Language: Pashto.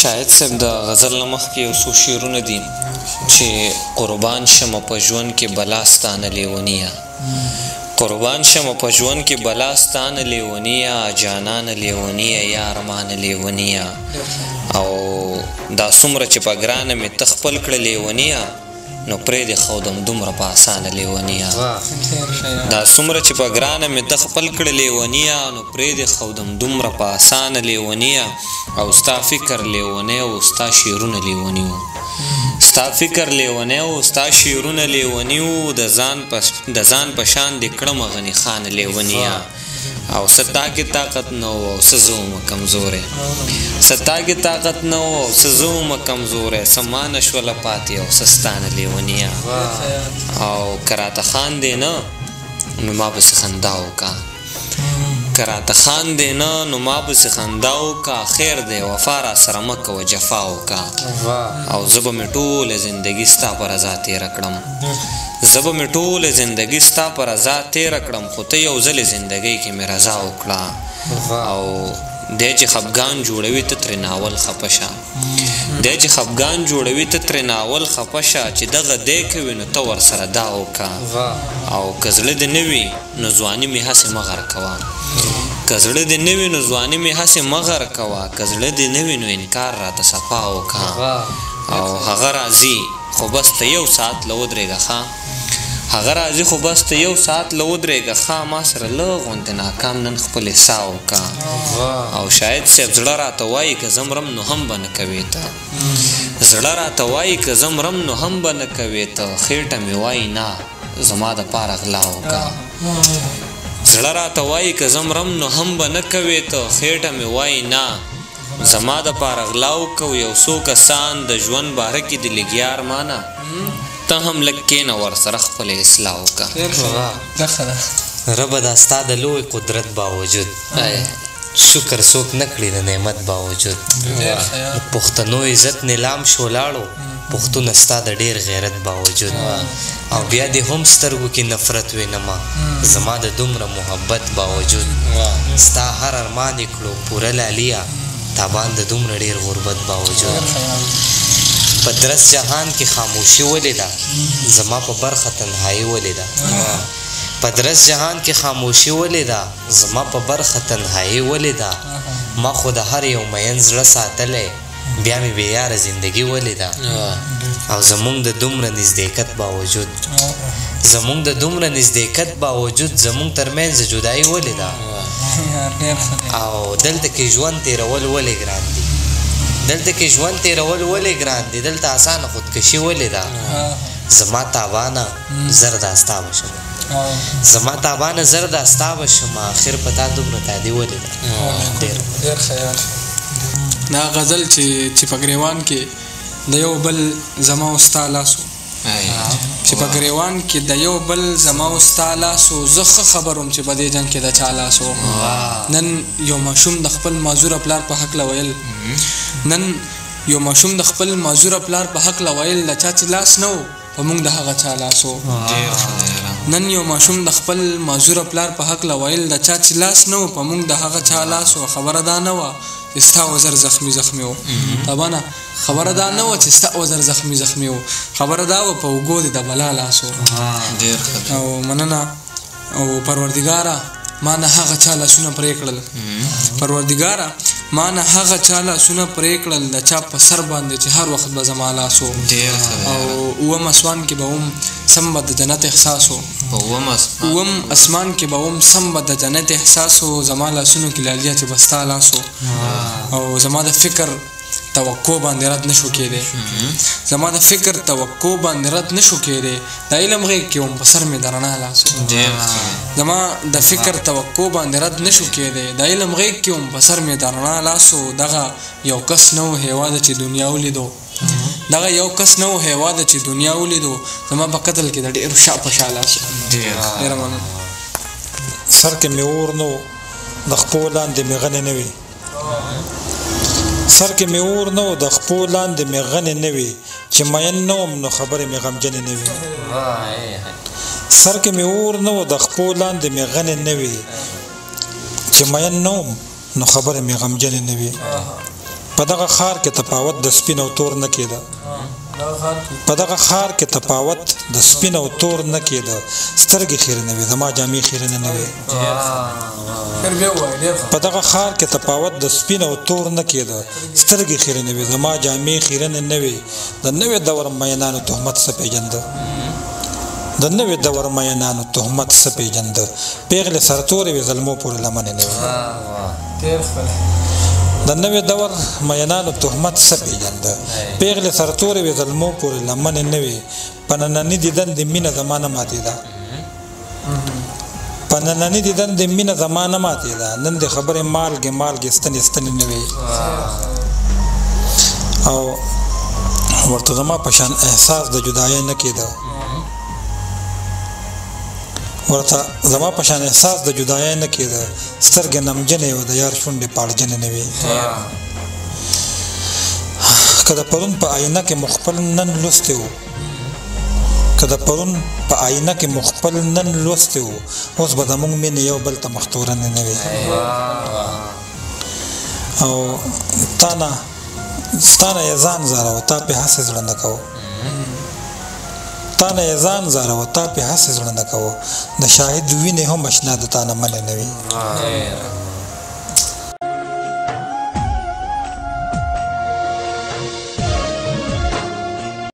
شاهد صاحب د غزل نه مخکې یو څو شعرونه دي چې قربان شمه په ژوند کې بلا ستانه لیونیه قربان شمه په ژوند کې بلا ستانه لیونیه جانانه لیونیه یا ارمانه لیونیه او دا څومره چې په ګرانه مې ته خپل کړه لیونیه نو پرېږدې ښودم دومره په اسانه لیونیه دا څومره چې په ګرانه مې ته خپل کړه لیونیه نو پرېږدې ښودم دومره په اسانه لیونیه او ستا فکر لیونی و ستا شعرونه لیوني و ستا فکر لیونی و ستا شعرونه لیوني و د ځان په شان دې کړمه غني خان لیونیه او ستا کې طاقت نه و او څه زه ومه کمزوری ستا کې طاقت نه و او څه زه ومه کمزوری څه ما نه شوله پاتې او څه ستانه لیونیه او که راته خاندې نه نو ما پسې خندا وکړه که راته خاندې نه نو ما پسې خندا وکړه خیر دی وفا را سره مه کوه جفا وکړه او زه به مې ټوله زندګي ستا په رضا تېره کړم زه به مې ټوله زندګي ستا په رضا تېره کړم خو ته یو ځلې زندګۍ کې مې رضا وکړه او دی چې خفګان جوړوي ته ترې ناول خفه شه دی چې خفګان جوړوي ته ترې ناول خفه شه چې دغه دی کوي نو ته ورسره دا وکړه او که زړه دې نه وي نو ځواني مې هسې مه غر کوه که زړه دې نه وي نو ځواني مې هسې مه غر کوه که زړه دې نه وي نو انکار راته صفا وکړه او هغه راځي خو بس ته یو ساعت له ودرېږه ښه هغه راځي خو بس ته یو ساعت له ودرېږه ښه ما سره لږ غوندې ناکام نن خپلې سا وکړه او شاید صاحب زړه راته وایي که زه مرم نو هم به نه کوې ته زړه راته وایي که زه مرم نو هم به نه کوې ته خېټه مې وایي نه زما دپاره غلا وکړه زړه راته وایي که زه مرم نو هم به نه کوې ته خېټه مې وایي نه زما دپاره غلا وکړه یو څو کسان د ژوند باره کې د لګیا ارمانه ته هم لږ کښېنه ورسره خپله اصلاح وکړه ربه دا ستا د لوی قدرت باوجود شکر څوک نه کړي د نعمت باوجود پښتنو عزت نیلام شو لاړو پښتونه ستا د ډېر غیرت باوجود او بیا دې هم سترګو کې نفرت وینمه زما د دومره محبت باوجود ستا هر ارمان یې کړو پوره لاليه تابان د دومره ډېر غربت باوجود په درس جهان کې خاموشي ولې ده زما په برخه تنهایي ولې ده په درس جهان کې خاموشي ولې ده زما په برخه تنهایي ولې ده ما خو د هر یو مین زړه ساتلی بیا مې بېیاره زندګي ولې ده او زمونږ د دومره نزدېکت باوجود زمونږ د دومره نزدېکت باوجود زمونږ ترمنځ جدایي ولې ده او دلته کې ژوند تېرول ولې ګران دي دلته کې ژوند تېرول ولې ګران دي دلته اسانه خودکشي ولې ده زما تاوانه زر دا ستا به شمه زما تاوانه زر دا ستا به شمه آخر په تا دومره تادي ولې ده ډېر خیال دا غزل چې په ګریوان کې د یو بل زما او ستا لاسو چې په ګریوان کې د یو بل زما او ستا لاسو زه ښه خبر وم چې په دې جنګ کې د چا لاسو نن یو ماشوم د خپل معذوره پلار په هکله ویل نن یو ماشوم د خپل معذوره پلار په هکله ویل د چا چې لاس نه و په موږ د هغه چا لاسو نن یو ماشوم د خپل معذوره پلار په هکله ویل د چا چې لاس نه و په موږ د هغه چا لاسو خبره دا نه وه چې ستا وزر زخمي و طبعا خبره دا نه وه چې ستا وزر زخمي و خبره دا وه په اوږو دې د بلا لاسو او مننه او پروردګاره ما نه هغه چا لاسونه پرې کړل پروردګاره ما نه هغه چا لاسونه پرې کړل د چا په سر باندې چې هر وخت به زما لاس و او اووم اسمان کې به هم سم به د جنت احساس و اووم اسمان کې به هم سم به د جنت احساس و زما لاسونو کې لاليه چې به ستا لاس و او زما د فکر توقع باندې رد نشو کېدی زما د فکر توقع باندې رد نشو کېدی د علم غېږ کې وم په سر مې د رڼا لاس زما د فکر توقع باندې رد نشو کېدی د علم غېږ کې وم په سر مې د رڼا لاس دغه یو کس نه و هېواد چې دنیا ولیدو دغه یو کس نه و هېواد چې دنیا ولیدو زما په قتل کې د ډېرو شا په شا لاس ډېره مننه سر کې مې اور نه و د خپو لاندې مې غنې نه وي سر کې مې اور نه و د خپو لاندې مې غنې نه وي چې مین نه وم نو خبرې مې غمجنې نه وي سر کې مې اور نه و د خپو لاندې مې غنې نه وي چې مین نه وم نو خبرې مې غمجنې نه وي په دغه ښار کې تفاوت د سپین او تور نه کېده په دغه ښار کې تفاوت د سپین او تور نه کېده سترګې خیرې نه وې زما جامې خیرې نه وې په دغه ښار کې تفاوت د سپین او تور نه کېده سترګې خیرې نه وې زما جامې خیرې نه وې د نوې دور مینانو تهمت څه پېژنده د نوې دور مینانو تهمت څه پېژنده پېغلې سرتورې وې زلمو پورې لمنې نه وې د نوې دور مینانو تهمت څه پېژنده پېغلې سرتورې وې زلمو پورې لمنې نه وې په ننني دیدن د مینه زما نه ماتېده په ننني دیدن د مینه زما نه ماتېده نن د خبرې مالګې مالګې ستنې ستنې نه وې او ورته زما په شان احساس د جدایۍ نه کېده ورته زما په شان احساس د جدایۍ نه کېده سترګې نمجنې او د یار شونډې پاړجنې نه وې که د پرون په آینه کې مو خپل نن لوستی و که د پرون په آینه کې مو خپل نن لوستی و اوس به زموږ مینې یو بل ته مختورنې نه وې او ستا نه یې ځان زاروه تا پې هسې زړه نه کوه تا نه یې ځان زاروه تا پې هسې زړه نه کوه د شاهد وینې هم اشنا د تا نه منې نه وي